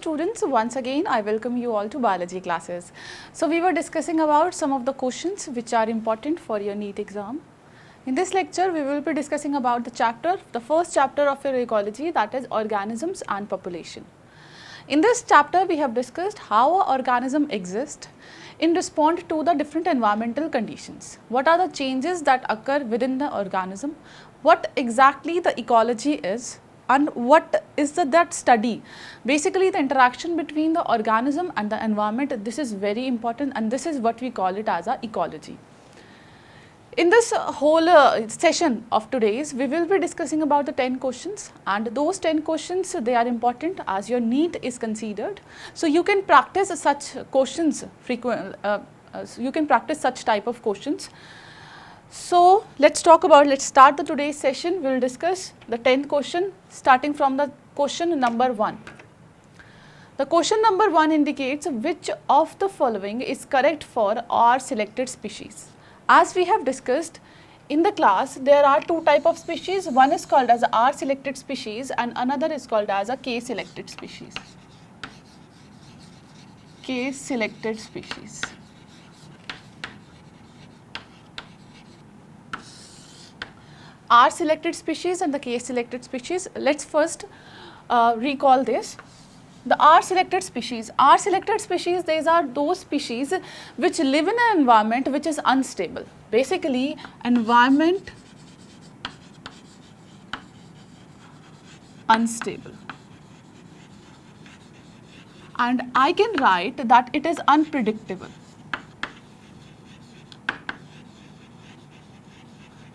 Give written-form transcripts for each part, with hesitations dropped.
students, once again I welcome you all to biology classes. So we were discussing about some of the questions which are important for your NEET exam. In this lecture we will be discussing about the first chapter of your ecology, that is organisms and population. In this chapter we have discussed how an organism exists in response to the different environmental conditions. What are the changes that occur within the organism, what exactly the ecology is, and what is that study. Basically the interaction between the organism and the environment, this is very important, and this is what we call it as a ecology. In this whole session of today's, we will be discussing about the 10 questions, and those 10 questions, they are important as your NEET is considered. So you can practice such questions you can practice such type of questions. So let's start the today's session. We will discuss the 10th question starting from the question number 1. The question number 1 indicates which of the following is correct for R selected species. As we have discussed in the class, there are two types of species. One is called as R selected species and another is called as a K selected species. K selected species. R selected species and the K selected species. Let's first recall this. The R selected species, these are those species which live in an environment which is unstable. Basically, environment unstable. And I can write that it is unpredictable.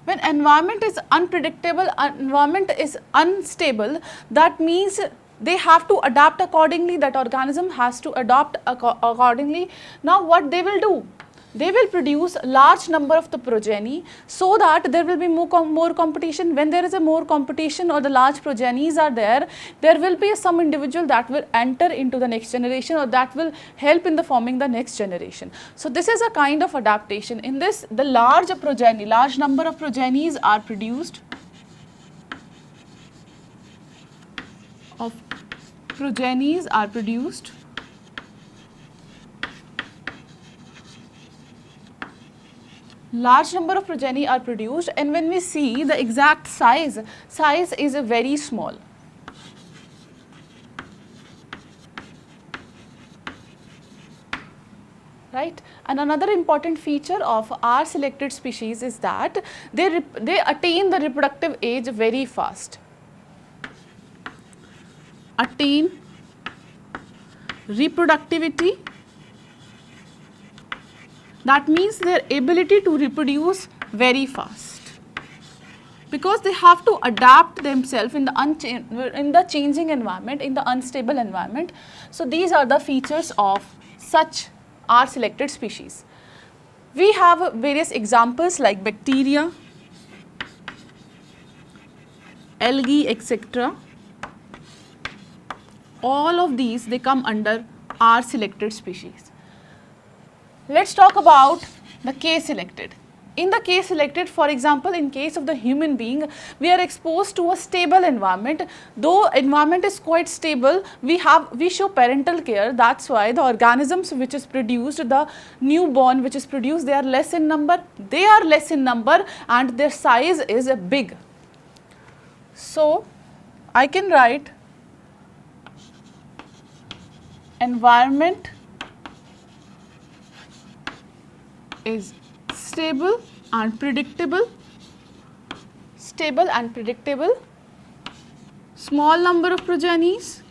When environment is unpredictable, environment is unstable, that means they have to adapt accordingly, that organism has to adapt accordingly. Now what they will do? They will produce large number of the progeny so that there will be more competition. When there is a more competition or the large progenies are there, there will be some individual that will enter into the next generation or that will help in the forming the next generation. So this is a kind of adaptation. In this, the large number of progenies are produced. Large number of progeny are produced, and when we see the exact size is very small. Right? And another important feature of R selected species is that they attain the reproductive age very fast. Attain reproductivity. That means their ability to reproduce very fast, because they have to adapt themselves in the changing environment, in the unstable environment. So these are the features of such R selected species. We have various examples like bacteria, algae, etc. All of these, they come under R selected species. Let's talk about the K selected. In the K selected, for example, in case of the human being, we are exposed to a stable environment. Though environment is quite stable, we show parental care. That's why the organisms which is produced, the newborn which is produced, they are less in number. And their size is big. So I can write environment is stable and predictable. Small number of progenies.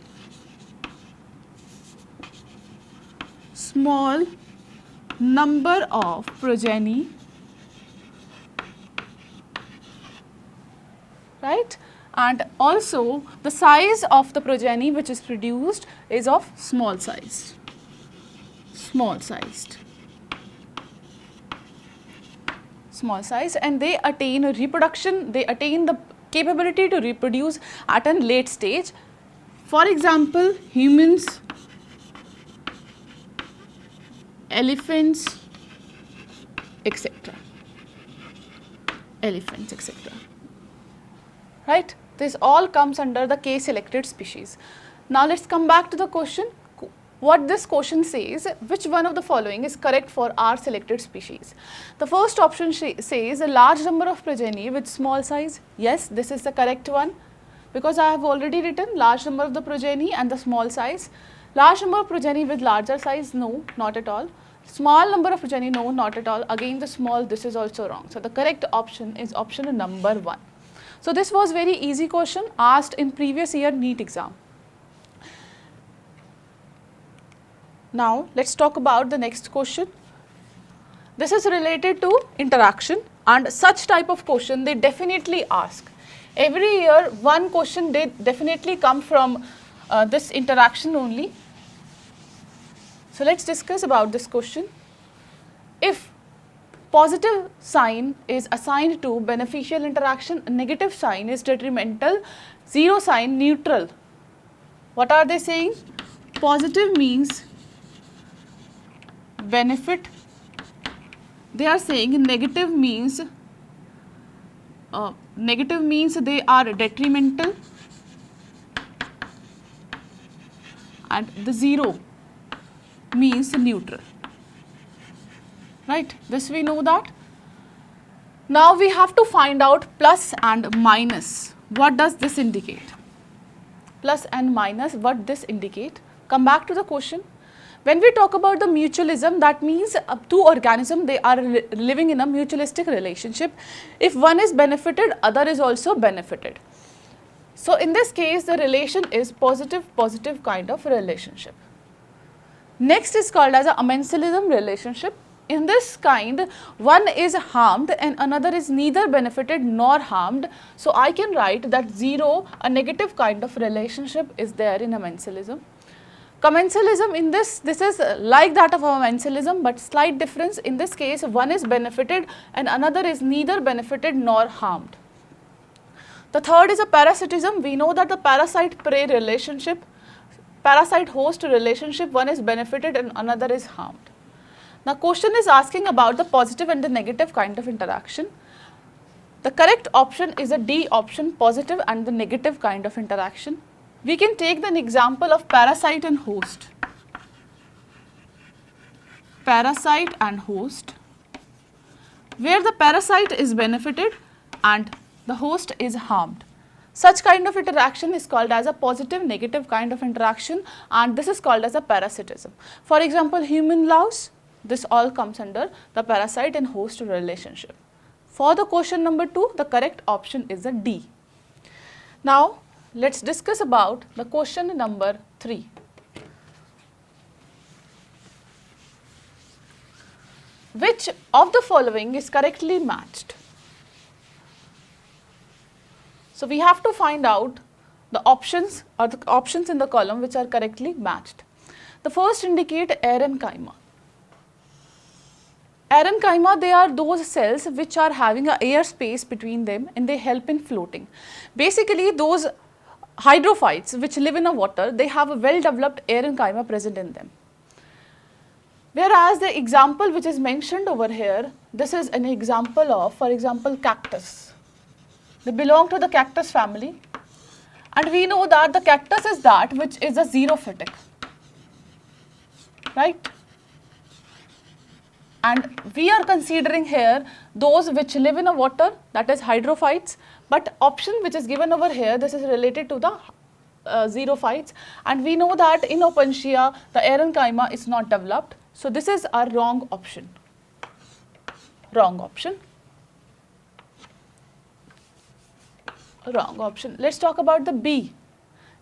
Right? And also the size of the progeny which is produced is of small sized. And they attain reproduction, they attain the capability to reproduce at a late stage. For example, humans, elephants, etc. Right? This all comes under the K selected species. Now let's come back to the question. What this question says, which one of the following is correct for our selected species? The first option says a large number of progeny with small size. Yes, this is the correct one, because I have already written large number of the progeny and the small size. Large number of progeny with larger size, no, not at all. Small number of progeny, no, not at all. Again the small, this is also wrong. So the correct option is option number 1. So this was very easy question asked in previous year NEET exam. Now let's talk about the next question. This is related to interaction, and such type of question they definitely ask. Every year one question they definitely come from this interaction only. So let's discuss about this question. If positive sign is assigned to beneficial interaction, negative sign is detrimental, zero sign neutral. What are they saying? Positive means benefit. They are saying negative means they are detrimental, and the zero means neutral. Right? This we know that. Now we have to find out plus and minus. What does this indicate? Plus and minus, what this indicate? Come back to the question. When we talk about the mutualism, that means two organisms, they are living in a mutualistic relationship. If one is benefited, other is also benefited. So in this case, the relation is positive kind of relationship. Next is called as a amensalism relationship. In this kind, one is harmed and another is neither benefited nor harmed. So I can write that zero, a negative kind of relationship is there in amensalism. Commensalism, in this is like that of amensalism, but slight difference. In this case, one is benefited and another is neither benefited nor harmed. The third is a parasitism. We know that the parasite-prey relationship, parasite-host relationship, one is benefited and another is harmed. Now, question is asking about the positive and the negative kind of interaction. The correct option is a D option, positive and the negative kind of interaction. We can take an example of parasite and host. Parasite and host, where the parasite is benefited and the host is harmed. Such kind of interaction is called as a positive negative kind of interaction, and this is called as a parasitism. For example, human louse, this all comes under the parasite and host relationship. For the question number 2, the correct option is a D. Now, let's discuss about the question number 3. Which of the following is correctly matched? So we have to find out the options or the options in the column which are correctly matched. The first indicate parenchyma. Parenchyma, they are those cells which are having a air space between them and they help in floating. Basically, those hydrophytes which live in a water, they have a well developed parenchyma present in them. Whereas the example which is mentioned over here, this is an example of, for example, cactus. They belong to the cactus family, and we know that the cactus is that which is a xerophytic, right? And we are considering here those which live in a water, that is hydrophytes, but option which is given over here, this is related to the xerophytes, and we know that in Opuntia the parenchyma is not developed. So this is our wrong option. Wrong option. Wrong option. Let's talk about the B.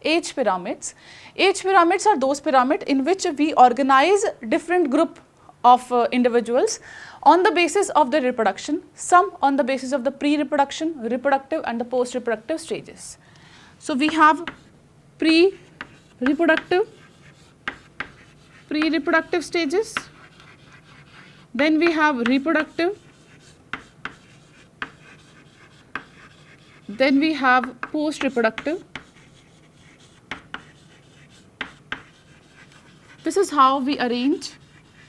H pyramids. H pyramids are those pyramids in which we organize different group of individuals on the basis of the reproduction, some on the basis of the pre-reproduction, reproductive and the post-reproductive stages. So we have pre-reproductive stages, then we have reproductive, then we have post-reproductive. This is how we arrange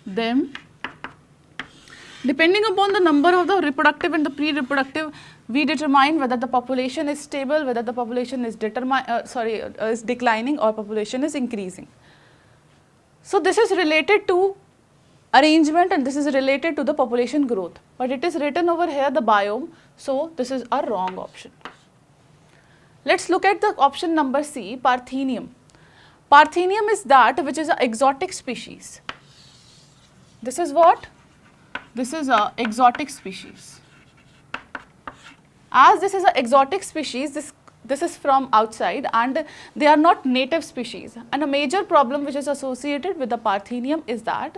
them. Depending upon the number of the reproductive and the pre-reproductive, We determine whether the population is stable, whether the population is is declining or population is increasing. So this is related to arrangement and this is related to the population growth, but it is written over here the biome, so this is a wrong option. Let's look at the option number C, Parthenium. Parthenium is that which is an exotic species. This is what? This is an exotic species. As this is an exotic species, this is from outside and they are not native species. And a major problem which is associated with the Parthenium is that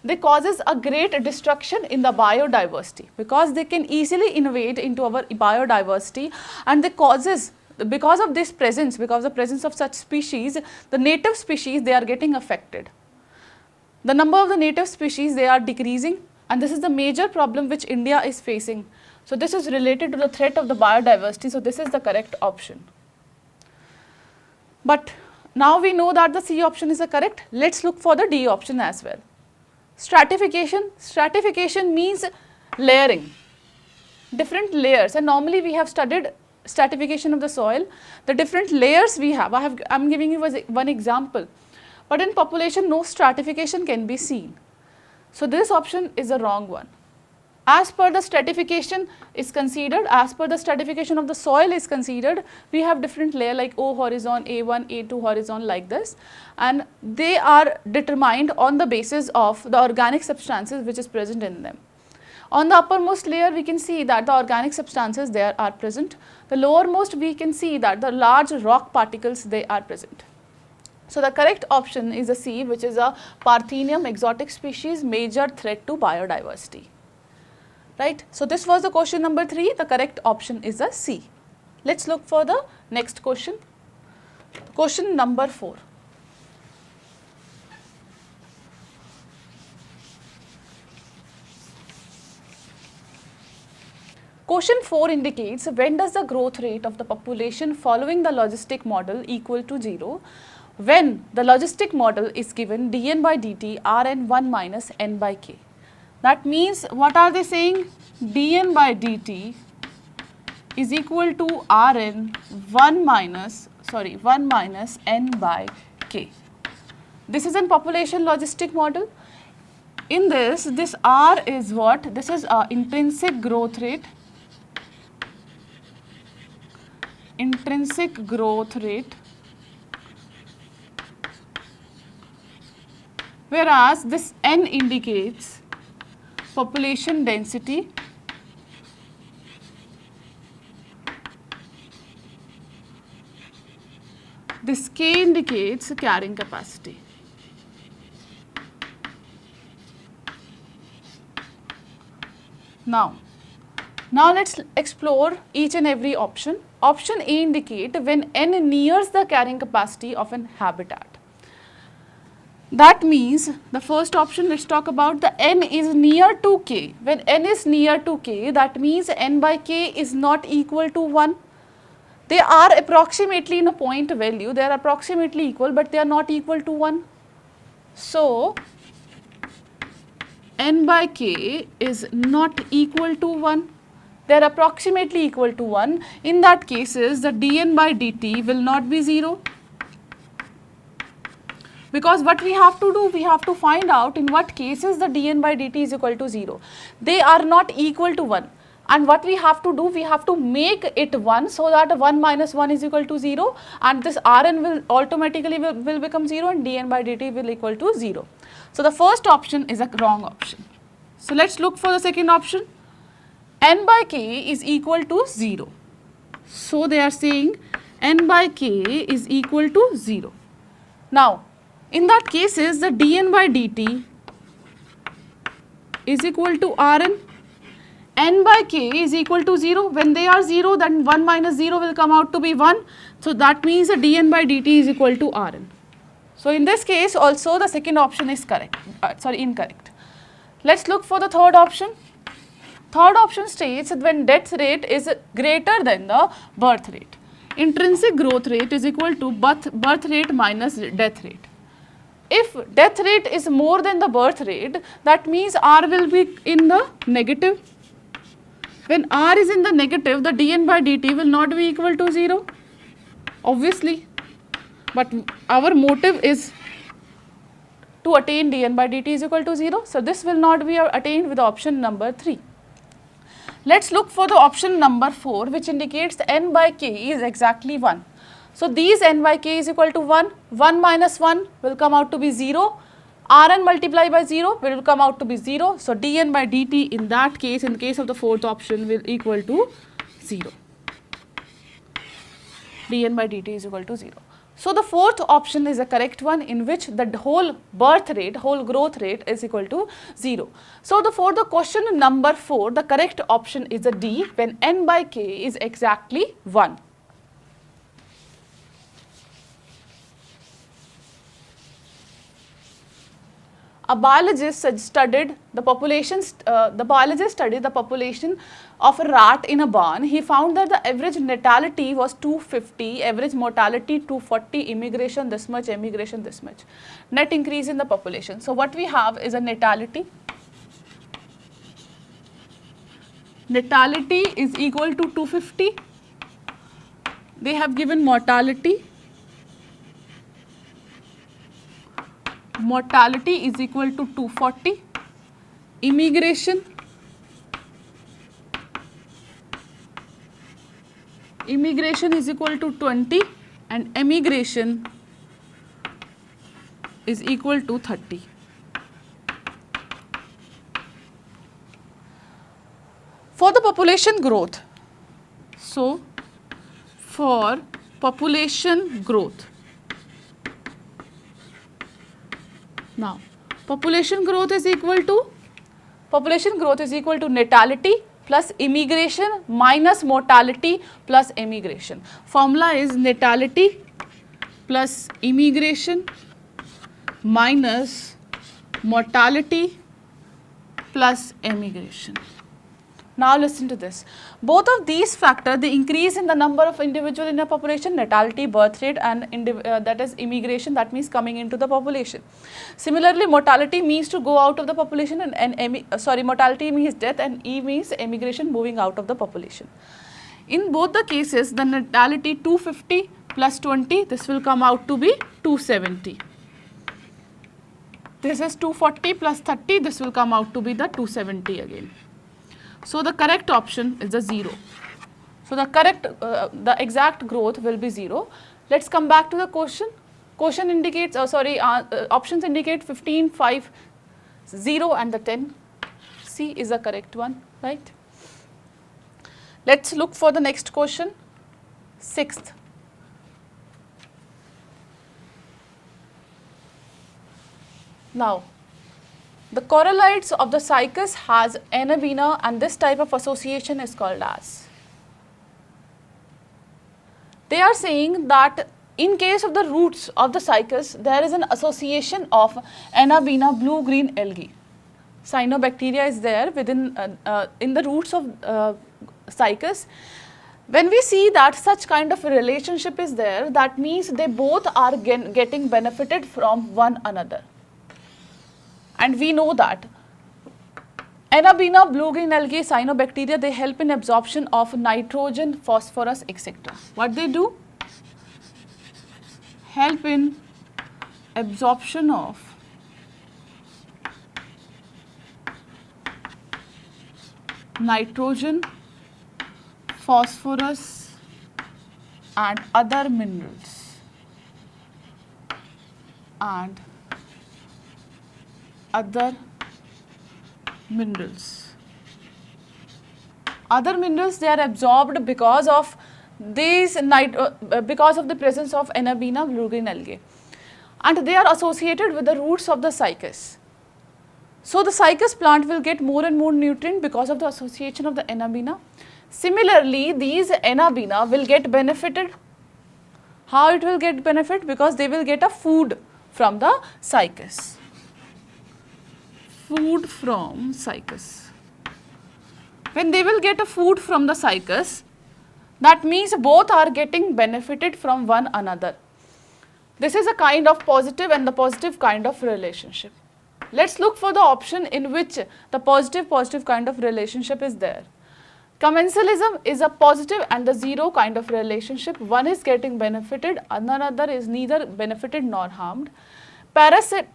they causes a great destruction in the biodiversity, because they can easily invade into our biodiversity, and they causes, because of this presence, because of the presence of such species, the native species, they are getting affected. The number of the native species, they are decreasing, and this is the major problem which India is facing. So this is related to the threat of the biodiversity, so this is the correct option. But now we know that the C option is the correct. Let's look for the D option as well. Stratification. Stratification means layering, different layers, and normally we have studied stratification of the soil, the different layers we have. I'm giving you one example, but in population no stratification can be seen. So this option is the wrong one. As per the stratification is considered, as per the stratification of the soil is considered, we have different layer like O horizon, A1, A2 horizon, like this, and they are determined on the basis of the organic substances which is present in them. On the uppermost layer we can see that the organic substances there are present. The lowermost we can see that the large rock particles they are present. So the correct option is a C, which is a Parthenium exotic species, major threat to biodiversity. Right. So this was the question number 3. The correct option is a C. Let's look for the next question. Question number 4. Question 4 indicates when does the growth rate of the population following the logistic model equal to 0, when the logistic model is given dn by dt Rn 1 minus n by k. That means, what are they saying? dn by dt is equal to Rn 1 minus n by k. This is in population logistic model. In this R is what? This is intrinsic growth rate. Intrinsic growth rate, whereas this n indicates population density, this k indicates carrying capacity. Now let's explore each and every option. Option A indicate when n nears the carrying capacity of an habitat. That means the first option, let's talk about the n is near to k. When n is near to k, that means n by k is not equal to 1. They are approximately in a point value, they are approximately equal, but they are not equal to 1. So n by k is not equal to 1. They are approximately equal to 1. In that cases, the dn by dt will not be 0. Because what we have to do, we have to find out in what cases the dn by dt is equal to 0. They are not equal to 1. And what we have to do, we have to make it 1 so that 1 minus 1 is equal to 0, and this Rn will automatically will become 0 and dn by dt will equal to 0. So the first option is a wrong option. So let's look for the second option. N by k is equal to 0. So they are saying n by k is equal to 0. Now, in that cases, the dn by dt is equal to Rn. N by k is equal to 0. When they are 0, then 1 minus 0 will come out to be 1. So that means the dn by dt is equal to Rn. So in this case also the second option is incorrect. Let's look for the third option. Third option states that when death rate is greater than the birth rate. Intrinsic growth rate is equal to birth rate minus death rate. If death rate is more than the birth rate, that means R will be in the negative, When r is in the negative, the dn by dt will not be equal to 0, obviously. But our motive is to attain dn by dt is equal to 0. So this will not be attained with option number 3. Let's look for the option number 4, which indicates the n by k is exactly 1. So these n by k is equal to 1. 1 minus 1 will come out to be 0. Rn multiplied by 0 will come out to be 0. So dn by dt in that case, in the case of the fourth option, will equal to 0. Dn by dt is equal to 0. So the fourth option is a correct one, in which the whole birth rate, whole growth rate is equal to 0. So for the question number 4, the correct option is a D, when n by k is exactly 1. A biologist studied the population. The biologist studied the population of a rat in a barn. He found that the average natality was 250, average mortality 240, immigration this much, emigration this much. Net increase in the population. So what we have is a natality. Natality is equal to 250. They have given mortality. Mortality is equal to 240. Immigration. Immigration is equal to 20 and emigration is equal to 30. For the population growth, so for population growth, now population growth is equal to natality plus immigration minus mortality plus emigration. Formula is natality plus immigration minus mortality plus emigration. Now listen to this. Both of these factors, the increase in the number of individuals in a population, natality, birth rate, and that is immigration, that means coming into the population. Similarly, mortality means to go out of the population, and mortality means death, and E means emigration, moving out of the population. In both the cases, the natality 250 plus 20, this will come out to be 270. This is 240 plus 30, this will come out to be the 270 again. So the correct option is the 0. So the exact growth will be 0. Let's come back to the question. Question indicates, options indicate 15, 5, 0 and the 10. C is the correct one, right? Let's look for the next question, 6th. Now, the correlates of the cycas has N-abina, and this type of association is called as. They are saying that in case of the roots of the cycas, there is an association of N-abina blue-green algae. Cyanobacteria is there within in the roots of cycas. When we see that such kind of a relationship is there, that means they both are getting benefited from one another. And we know that N-abina, blue-green algae, cyanobacteria, they help in absorption of nitrogen, phosphorus, etc. What they do? Help in absorption of nitrogen, phosphorus and other minerals and other minerals. Other minerals, they are absorbed because of these because of the presence of N-abina blue-green algae, and they are associated with the roots of the cycas. So the cycas plant will get more and more nutrient because of the association of the N-abina. Similarly, these N-abina will get benefited. How it will get benefit? Because they will get a food from the cycas. Food from cycas. When they will get a food from the cycas, that means both are getting benefited from one another. This is a kind of positive and the positive kind of relationship. Let's look for the option in which the positive kind of relationship is there. Commensalism is a positive and the zero kind of relationship. One is getting benefited, another is neither benefited nor harmed. Parasite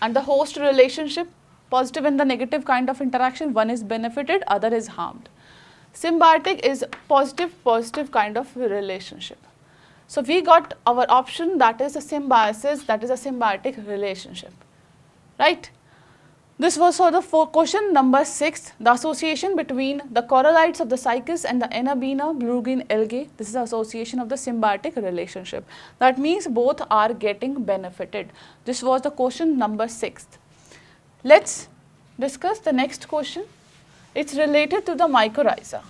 and the host relationship, positive and the negative kind of interaction. One is benefited, other is harmed. Symbiotic is positive kind of relationship. So we got our option, that is a symbiosis, that is a symbiotic relationship, right? This was for the question number 6, the association between the corallites of the cycas and the Anabina blue-green algae. This is the association of the symbiotic relationship. That means both are getting benefited. This was the question number 6. Let's discuss the next question. It's related to the mycorrhiza.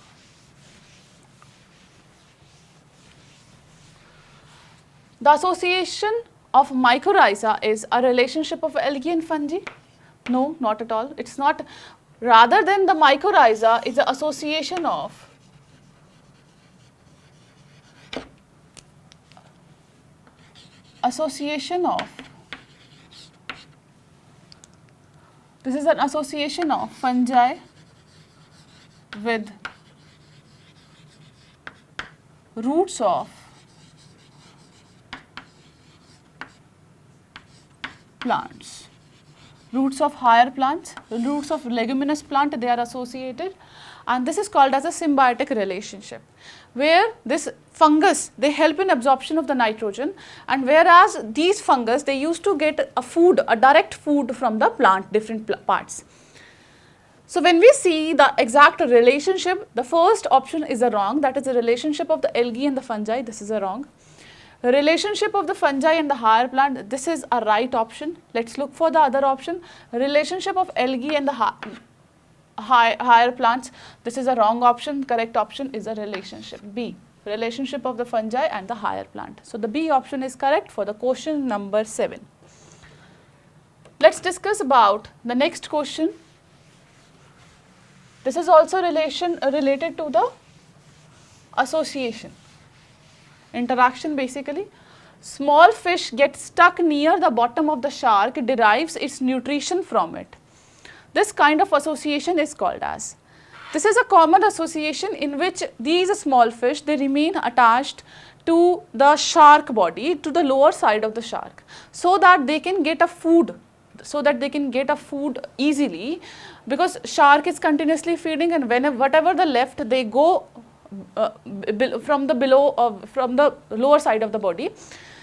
The association of mycorrhiza is a relationship of algae and fungi. No, not at all. It's not. Rather than the mycorrhiza is the association of this is an association of fungi with roots of plants. Roots of higher plants, roots of leguminous plant, they are associated, and this is called as a symbiotic relationship, where this fungus, they help in absorption of the nitrogen, and whereas these fungus, they used to get a direct food from the plant, different parts. So when we see the exact relationship, the first option is a wrong, that is the relationship of the algae and the fungi, this is a wrong. The relationship of the fungi and the higher plant, this is a right option. Let's look for the other option. Relationship of algae and the higher plants, this is a wrong option. Correct option is a relationship B, relationship of the fungi and the higher plant. So the B option is correct for the question number 7. Let's discuss about the next question. This is also related to the association. Interaction basically. Small fish gets stuck near the bottom of the shark, derives its nutrition from it. This kind of association is called as. This is a common association in which these small fish, they remain attached to the shark body, to the lower side of the shark, so that they can get a food, easily, because shark is continuously feeding, and whatever the left, they go from the lower side of the body.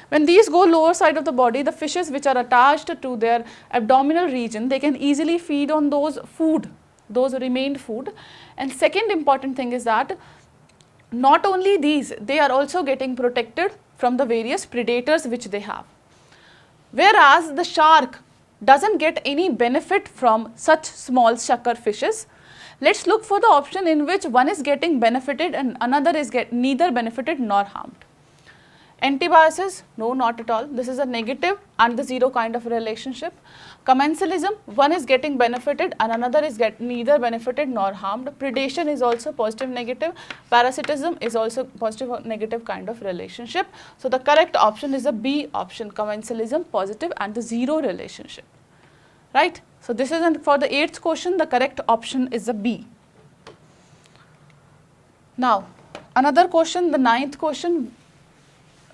When these go lower side of the body, the fishes which are attached to their abdominal region, they can easily feed on those remained food. And second important thing is that not only these, they are also getting protected from the various predators which they have. Whereas the shark doesn't get any benefit from such small sucker fishes. Let's look for the option in which one is getting benefited and another is neither benefited nor harmed. Antibiosis, no, not at all. This is a negative and the zero kind of relationship. Commensalism, one is getting benefited and another is neither benefited nor harmed. Predation is also positive negative. Parasitism is also positive or negative kind of relationship. So the correct option is a B option, commensalism, positive and the zero relationship, right? So this is for the 8th question, the correct option is a B. Now, another question, the 9th question.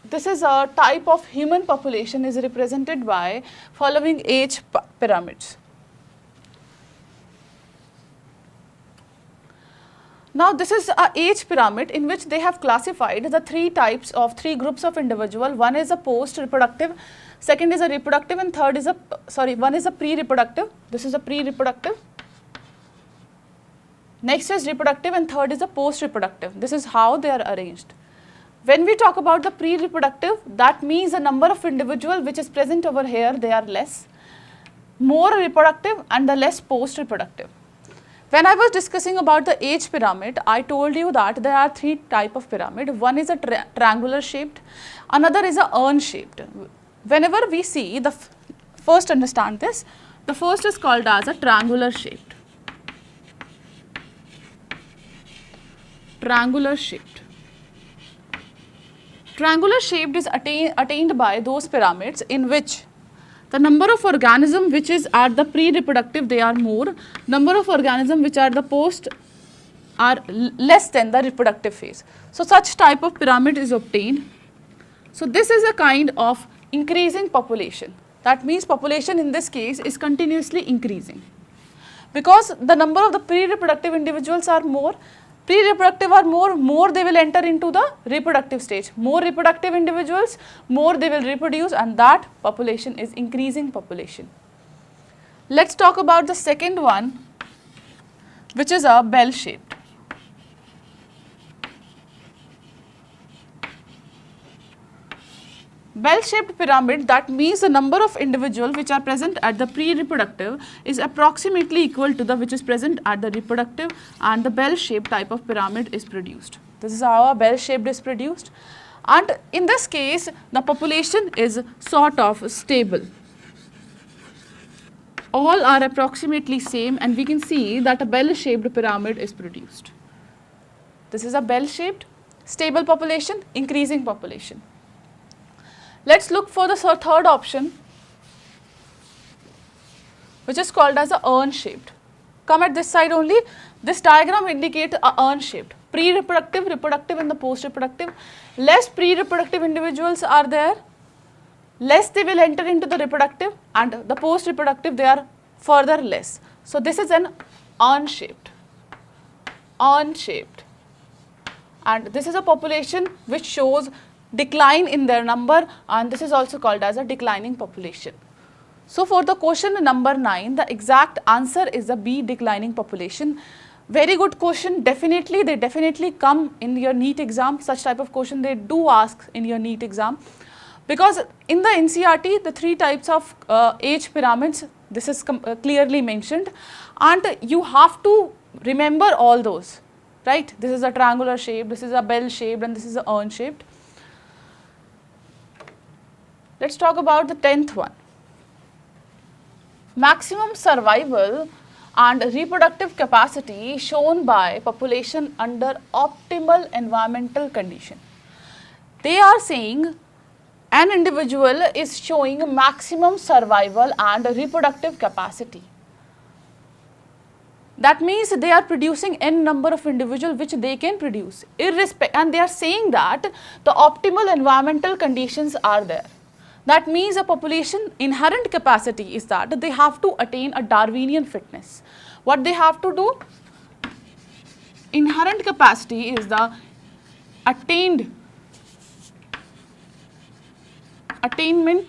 This is a type of human population is represented by following age pyramids. Now, this is a age pyramid in which they have classified the three groups of individual. One is a post-reproductive, second is a reproductive, and third is one is a pre-reproductive. This is a pre-reproductive. Next is reproductive and third is a post-reproductive. This is how they are arranged. When we talk about the pre-reproductive, that means the number of individual which is present over here, they are less. More reproductive and the less post-reproductive. When I was discussing about the age pyramid, I told you that there are three types of pyramid. One is a triangular shaped, another is a urn shaped. Whenever we see first understand this, the first is called as a triangular shaped. Triangular shaped. Triangular shaped is attained by those pyramids in which The number of organisms which is at the pre-reproductive, they are more. Number of organisms which are the post are less than the reproductive phase. So such type of pyramid is obtained. So this is a kind of increasing population. That means population in this case is continuously increasing. Because the number of the pre-reproductive individuals are more, pre-reproductive are more they will enter into the reproductive stage. More reproductive individuals, more they will reproduce, and that population is increasing population. Let's talk about the second one, which is a bell-shaped. Bell-shaped pyramid, that means the number of individuals which are present at the pre-reproductive is approximately equal to the which is present at the reproductive, and the bell-shaped type of pyramid is produced. This is how a bell-shaped is produced, and in this case the population is sort of stable. All are approximately same, and we can see that a bell-shaped pyramid is produced. This is a bell-shaped, stable population, increasing population. Let's look for the third option, which is called as a urn-shaped. Come at this side only. This diagram indicates a urn-shaped. Pre-reproductive, reproductive, and the post-reproductive. Less pre-reproductive individuals are there, less they will enter into the reproductive, and the post-reproductive they are further less. So this is an urn-shaped. Urn-shaped. And this is a population which shows decline in their number, and this is also called as a declining population. So for the question number 9, the exact answer is the B, declining population. Very good question. Definitely, they definitely come in your NEET exam. Such type of question they do ask in your NEET exam, because in the NCERT the 3 types of age pyramids, this is clearly mentioned, and you have to remember all those, right? This is a triangular shape, this is a bell shaped, and this is a urn shaped. Let's talk about the 10th one. Maximum survival and reproductive capacity shown by population under optimal environmental condition. They are saying an individual is showing maximum survival and reproductive capacity. That means they are producing n number of individuals which they can produce, and they are saying that the optimal environmental conditions are there. That means a population inherent capacity is that they have to attain a Darwinian fitness. What they have to do? Inherent capacity is the attainment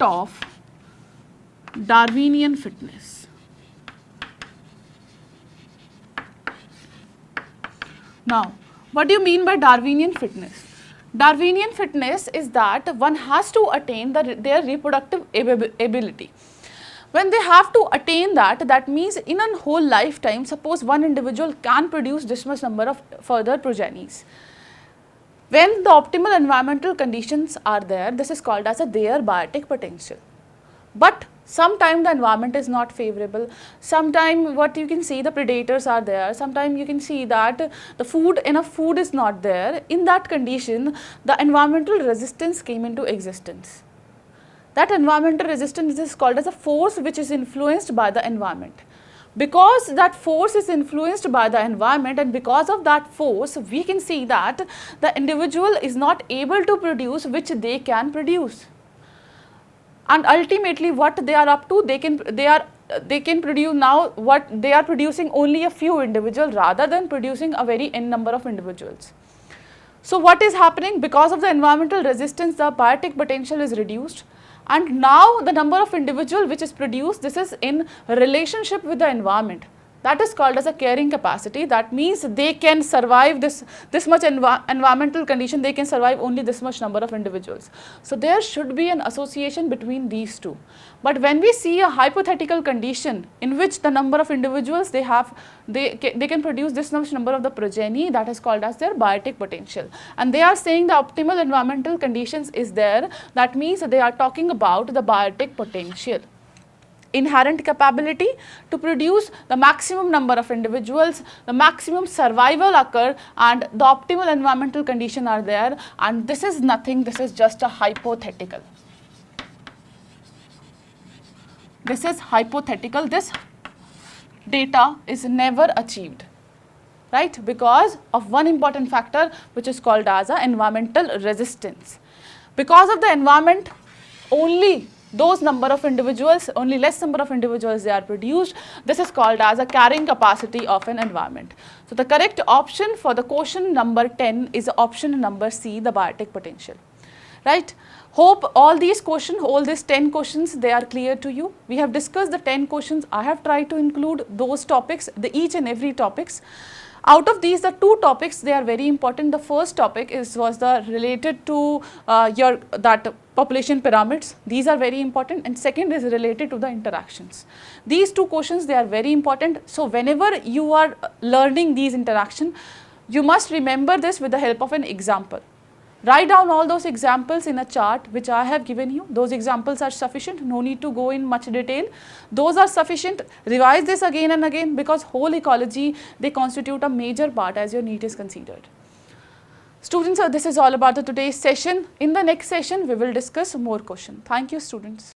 of Darwinian fitness. Now, what do you mean by Darwinian fitness? Darwinian fitness is that one has to attain their reproductive ability. When they have to attain that, that means in a whole lifetime, suppose one individual can produce this much number of further progenies. When the optimal environmental conditions are there, this is called as their biotic potential. But sometimes the environment is not favorable. Sometimes what you can see, the predators are there. Sometimes you can see that enough food is not there. In that condition, the environmental resistance came into existence. That environmental resistance is called as a force which is influenced by the environment. Because that force is influenced by the environment, and because of that force, we can see that the individual is not able to produce which they can produce. And ultimately what they are up to, they can produce now what they are producing only a few individuals rather than producing a very n number of individuals. So what is happening? Because of the environmental resistance, the biotic potential is reduced, and now the number of individual which is produced, this is in relationship with the environment. That is called as a carrying capacity. That means they can survive this much environmental condition, they can survive only this much number of individuals. So there should be an association between these two. But when we see a hypothetical condition in which the number of individuals they can produce this much number of the progeny, that is called as their biotic potential. And they are saying the optimal environmental conditions is there. That means they are talking about the biotic potential. Inherent capability to produce the maximum number of individuals, the maximum survival occur, and the optimal environmental condition are there, and this is nothing, this is just a hypothetical. this is hypothetical, this data is never achieved, right, because of one important factor which is called as a environmental resistance. Because of the environment, only those number of individuals, only less number of individuals they are produced. This is called as a carrying capacity of an environment. So the correct option for the question number 10 is option number C, the biotic potential, right. Hope all these questions, all these 10 questions, they are clear to you. We have discussed the 10 questions. I have tried to include those topics, each and every topics. Out of these, the two topics, they are very important. The first topic was related to that population pyramids. These are very important, and second is related to the interactions. These two questions, they are very important. So whenever you are learning these interactions, you must remember this with the help of an example. Write down all those examples in a chart which I have given you. Those examples are sufficient, no need to go in much detail. Those are sufficient. Revise this again and again, because whole ecology, they constitute a major part as your NEET is considered. Students, this is all about today's session. In the next session, we will discuss more questions. Thank you, students.